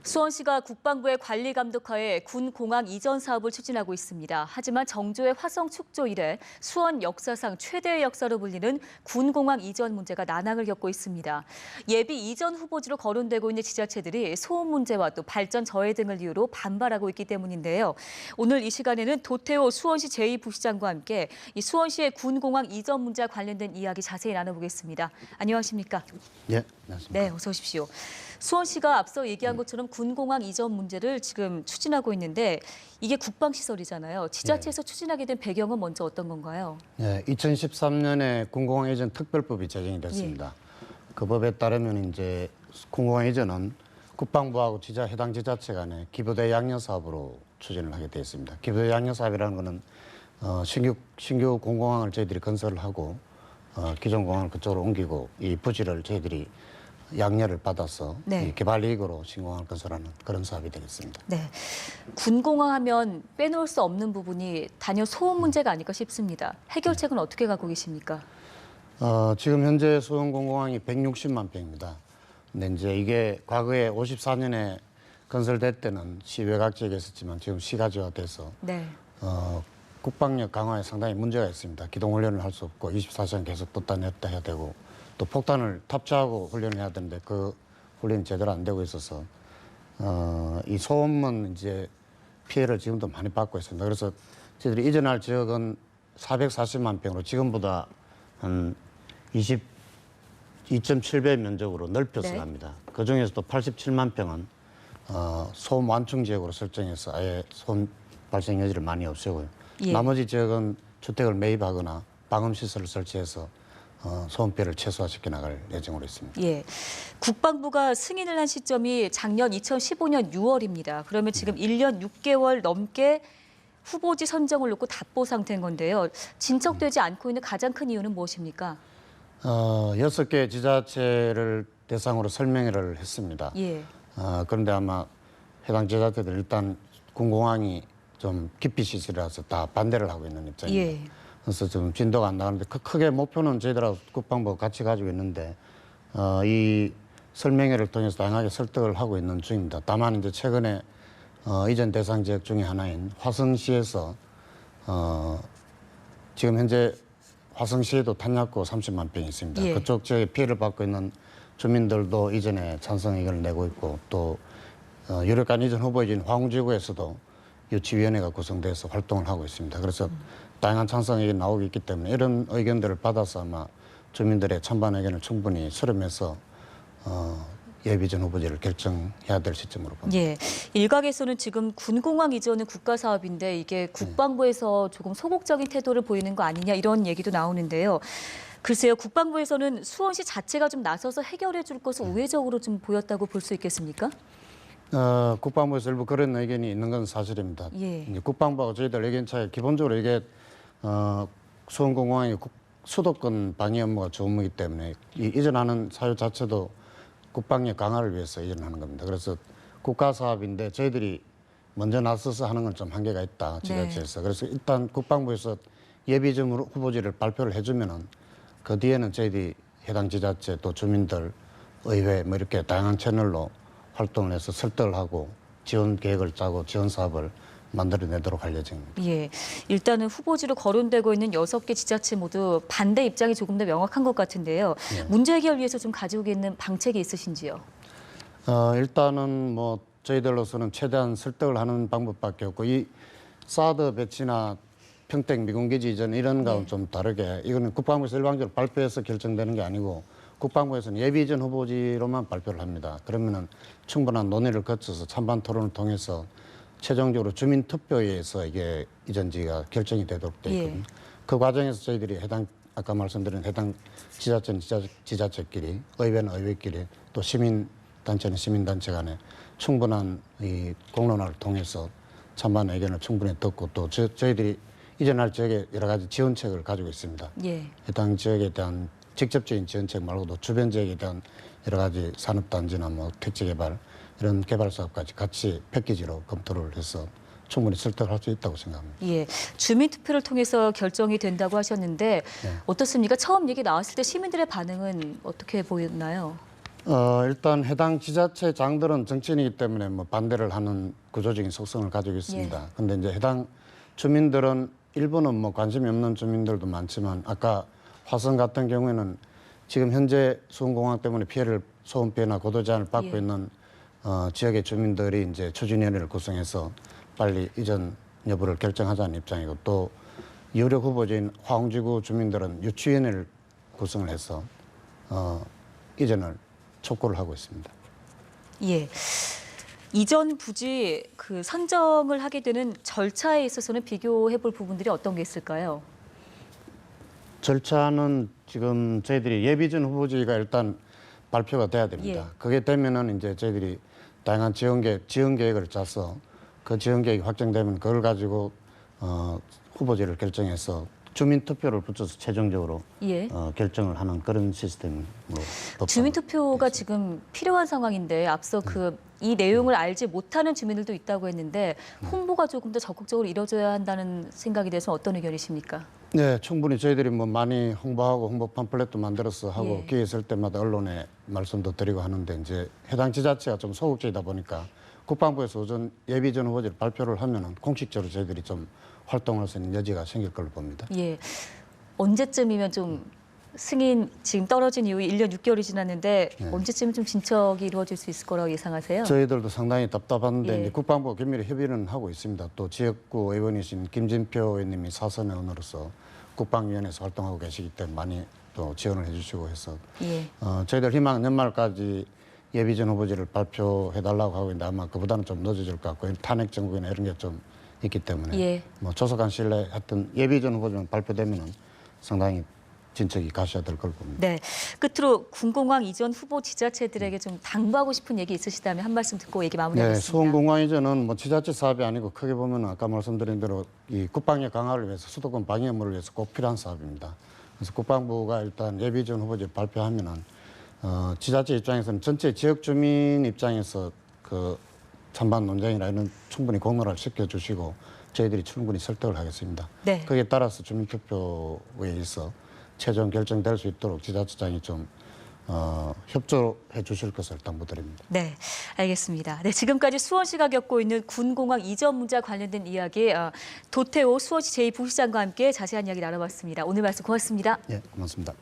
수원시가 국방부의 관리 감독하에 군 공항 이전 사업을 추진하고 있습니다. 하지만 정조의 화성 축조 이래 수원 역사상 최대의 역사로 불리는 군 공항 이전 문제가 난항을 겪고 있습니다. 예비 이전 후보지로 거론되고 있는 지자체들이 소음 문제와 또 발전 저해 등을 이유로 반발하고 있기 때문인데요. 오늘 이 시간에는 도태호 수원시 제2부시장과 함께 이 수원시의 군 공항 이전 문제와 관련된 이야기 자세히 나눠보겠습니다. 안녕하십니까? 네, 안녕하십니까? 네, 어서 오십시오. 수원시가 앞서 얘기한 것처럼 군공항 이전 문제를 지금 추진하고 있는데 이게 국방시설이잖아요. 지자체에서 추진하게 된 배경은 먼저 어떤 건가요? 네, 2013년에 군공항 이전 특별법이 제정이 됐습니다. 그 법에 따르면 이제 군공항 이전은 국방부하고 해당 지자체 간의 기부대 양려 사업으로 추진을 하게 되어 있습니다. 기부대 양려 사업이라는 것은 신규 공공항을 저희들이 건설을 하고 기존 공항을 그쪽으로 옮기고 이 부지를 저희들이 양려를 받아서 이 개발 이익으로 신공항을 건설하는 그런 사업이 되겠습니다. 네, 군공항 하면 빼놓을 수 없는 부분이 단연 소음 문제가 아닐까 싶습니다. 해결책은 어떻게 가고 계십니까? 지금 현재 수원공공항이 160만 평입니다. 근데 이제 이게 과거에 54년에 건설될 때는 시 외곽지역에 있었지만 지금 시가지화돼서 국방력 강화에 상당히 문제가 있습니다. 기동훈련을 할 수 없고 24시간 계속 떴다 냈다 해야 되고 또 폭탄을 탑재하고 훈련을 해야 되는데 그 훈련이 제대로 안 되고 있어서 이 소음은 이제 피해를 지금도 많이 받고 있습니다. 그래서 저희들이 이전할 지역은 440만 평으로 지금보다 한 2.7배 면적으로 넓혀서 갑니다. 그 중에서도 87만 평은 소음 완충 지역으로 설정해서 아예 소음 발생 여지를 많이 없애고요. 나머지 지역은 주택을 매입하거나 방음 시설을 설치해서 소음 피해를 최소화시켜 나갈 예정으로 있습니다. 예, 국방부가 승인을 한 시점이 작년 2015년 6월입니다. 그러면 지금 1년 6개월 넘게 후보지 선정을 놓고 답보 상태인 건데요. 진척되지 않고 있는 가장 큰 이유는 무엇입니까? 6개 지자체를 대상으로 설명회를 했습니다. 그런데 아마 해당 지자체들 일단 군공항이 좀 기피 시설이라서 다 반대를 하고 있는 입장입니다. 그래서 좀 진도가 안 나가는데 크게 목표는 저희들하고 국방부가 같이 가지고 있는데 이 설명회를 통해서 다양하게 설득을 하고 있는 중입니다. 다만 이제 최근에 이전 대상 지역 중에 하나인 화성시에서 지금 현재 화성시에도 탄약고 30만 평이 있습니다. 그쪽 지역에 피해를 받고 있는 주민들도 이전에 찬성 의견을 내고 있고 또 유력한 이전 후보지인 황우지구에서도 유치위원회가 구성돼서 활동을 하고 있습니다. 그래서 다양한 찬성 의견이 나오고 있기 때문에 이런 의견들을 받아서 아마 주민들의 찬반 의견을 충분히 수렴해서 예비전 후보지를 결정해야 될 시점으로 봅니다. 일각에서는 지금 군공항 이전은 국가 사업인데 이게 국방부에서 조금 소극적인 태도를 보이는 거 아니냐 이런 얘기도 나오는데요. 글쎄요, 국방부에서는 수원시 자체가 좀 나서서 해결해 줄 것을 우회적으로 좀 보였다고 볼 수 있겠습니까? 국방부에서 일부 그런 의견이 있는 건 사실입니다. 이제 국방부하고 저희들 의견 차이 기본적으로 이게 수원공공항이 수도권 방위 업무가 주 업무이기 때문에 이전하는 사유 자체도 국방력 강화를 위해서 이전하는 겁니다. 그래서 국가 사업인데 저희들이 먼저 나서서 하는 건 좀 한계가 있다, 지자체에서. 그래서 일단 국방부에서 예비전 후보지를 발표를 해주면은 그 뒤에는 저희들이 해당 지자체 또 주민들, 의회 뭐 이렇게 다양한 채널로 활동을 해서 설득을 하고 지원 계획을 짜고 지원 사업을 만들어내도록 할 예정입니다. 일단은 후보지로 거론되고 있는 6개 지자체 모두 반대 입장이 조금 더 명확한 것 같은데요. 문제 해결 위해서 좀 가지고 있는 방책이 있으신지요? 일단은 뭐 저희들로서는 최대한 설득을 하는 방법밖에 없고 이 사드 배치나 평택 미군기지 이전 이런 거하고는 좀 다르게 이거는 국방부에서 일방적으로 발표해서 결정되는 게 아니고 국방부에서는 예비 이전 후보지로만 발표를 합니다. 그러면은 충분한 논의를 거쳐서 찬반 토론을 통해서 최종적으로 주민투표에서 이게 이전지가 결정이 되도록 되어 있거든요. 그 과정에서 저희들이 아까 말씀드린 해당 지자체는 지자체끼리, 의회는 의회끼리, 또 시민단체는 시민단체 간에 충분한 이 공론화를 통해서 찬반 의견을 충분히 듣고 또 저희들이 이전할 지역에 여러 가지 지원책을 가지고 있습니다. 해당 지역에 대한 직접적인 지원책 말고도 주변 지역에 대한 여러 가지 산업단지나 뭐 택지개발 이런 개발 사업까지 같이 패키지로 검토를 해서 충분히 설득할 수 있다고 생각합니다. 주민투표를 통해서 결정이 된다고 하셨는데 어떻습니까? 처음 얘기 나왔을 때 시민들의 반응은 어떻게 보였나요? 일단 해당 지자체장들은 정치인이기 때문에 뭐 반대를 하는 구조적인 속성을 가지고 있습니다. 그런데 이제 해당 주민들은 일부는 뭐 관심이 없는 주민들도 많지만 아까 화성 같은 경우에는 지금 현재 수원공항 때문에 소음 피해나 고도 제한을 받고 있는 지역의 주민들이 이제 추진위원회를 구성해서 빨리 이전 여부를 결정하자는 입장이고 또 유력 후보지인 화홍지구 주민들은 유치위원회를 구성을 해서 이전을 촉구를 하고 있습니다. 예. 이전 부지 그 선정을 하게 되는 절차에 있어서는 비교해 볼 부분들이 어떤 게 있을까요? 절차는 지금 저희들이 예비전 후보지가 일단 발표가 돼야 됩니다. 그게 되면은 이제 저희들이 다양한 지원 계획을 짜서 그 지원 계획이 확정되면 그걸 가지고 후보지를 결정해서 주민 투표를 붙여서 최종적으로 결정을 하는 그런 시스템으로 주민 투표가 지금 필요한 상황인데 앞서 이 내용을 알지 못하는 주민들도 있다고 했는데 홍보가 조금 더 적극적으로 이루어져야 한다는 생각에 대해서 어떤 의견이십니까? 네, 충분히 저희들이 뭐 많이 홍보하고 홍보 팜플렛도 만들어서 하고 기회 있을 때마다 언론에 말씀도 드리고 하는데 이제 해당 지자체가 좀 소극적이다 보니까 국방부에서 우선 예비전 후보지를 발표를 하면은 공식적으로 저희들이 좀 활동할 수 있는 여지가 생길 걸로 봅니다. 예. 언제쯤이면 좀 승인 지금 떨어진 이후 1년 6개월이 지났는데 언제쯤 좀 진척이 이루어질 수 있을 거라고 예상하세요? 저희들도 상당히 답답한데 이제 국방부가 긴밀히 협의는 하고 있습니다. 또 지역구 의원이신 김진표 의원님이 사선 의원으로서 국방위원회에서 활동하고 계시기 때문에 많이 또 지원을 해주시고 해서 저희들 희망 연말까지 예비전 후보지를 발표해달라고 하고 있는데 아마 그보다는 좀 늦어질 것 같고 탄핵 정국이나 이런 게 좀 있기 때문에 뭐 조속한 시일 내에 하여튼 예비전 후보지만 발표되면은 상당히 진척이 가셔야 될 걸 봅니다. 네. 끝으로 군공항 이전 후보 지자체들에게 좀 당부하고 싶은 얘기 있으시다면 한 말씀 듣고 얘기 마무리하겠습니다. 네, 수원공항 이전은 뭐 지자체 사업이 아니고 크게 보면 아까 말씀드린 대로 이 국방의 강화를 위해서 수도권 방위 업무를 위해서 꼭 필요한 사업입니다. 그래서 국방부가 일단 예비전 후보지 발표하면은 지자체 입장에서는 전체 지역 주민 입장에서 그 찬반 논쟁이나 이런 충분히 공론화를 시켜주시고 저희들이 충분히 설득을 하겠습니다. 거기에 따라서 주민투표에 의해서 최종 결정될 수 있도록 지자체장이 좀 협조해 주실 것을 당부드립니다. 네, 알겠습니다. 네, 지금까지 수원시가 겪고 있는 군공항 이전 문제와 관련된 이야기 도태호 수원시 제2부시장과 함께 자세한 이야기 나눠봤습니다. 오늘 말씀 고맙습니다. 예, 고맙습니다.